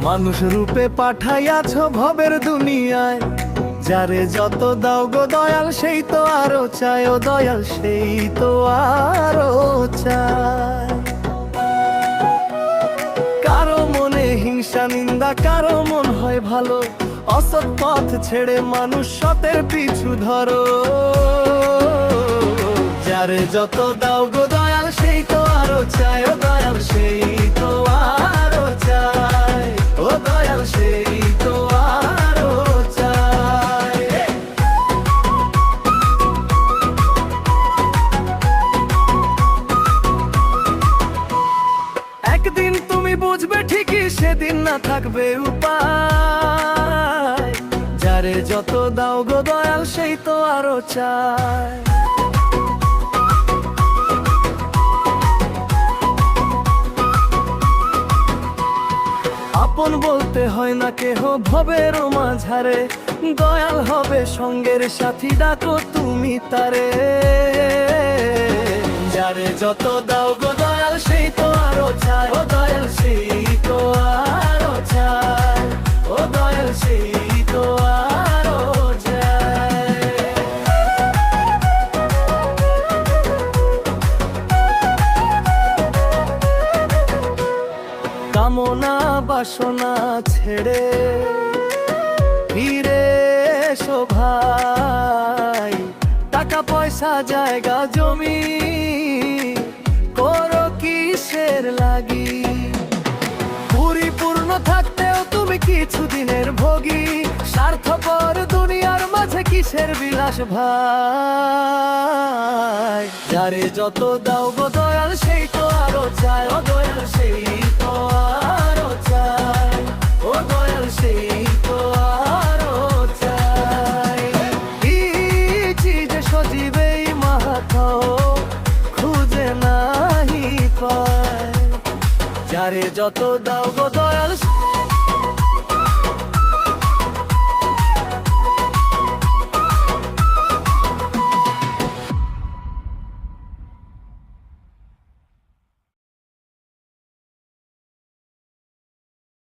মানুষ রূপে পাঠাইয়াছ ভবের দুনিয়ায়, যারে যত দাও গো দয়াল সেই তো আরো চায়, ও দয়াল সেই তো আরো চায়। কারো মনে হিংসা নিন্দা, কারো মন হয় ভালো, অসৎ পথ ছেড়ে মানুষ সতের পিছু ধরো। যারে যত দাও গো দয়াল সেই তো আরো চায়, ও দয়াল সেই তো আরো চায়, ও দয়াল সেই তো আরো চায়। একদিন তুমি বুঝবে ঠিকই, সেদিন না থাকবে উপায়। যারে যত দাও গো দয়াল সেই তো আরো চায়। আপন বলতে হয় না কেহ ভবের মাঝারে, দয়াল হবে সঙ্গের সাথী, ডাকো তুমি তারে। যারে যত দাও গো দয়াল সেই তো আরো চায়, ও দয়াল সেই তো আরো চায়, ও দয়াল সেই তো আরো চায়। কামনা বাসনা ছেড়ে ফিরে এসো ভাই, টাকা পয়সা জায়গা জমি করো কিসের লাগি। পরিপূর্ণ থাকতেও তুমি কিছুদিনের ভোগী, স্বার্থপর দুনিয়ার মাঝে কিসের বিলাস ভাই। যারে যত দাও গো দয়াল সেই তো আরো চায়, ও দয়াল সেই তো আরো চায়, ও দয়াল সেই তো আরো চায়। কি চিজ সজীবে মাহাথাও খুঁজে নাহি পায়, যারে যত দাও গো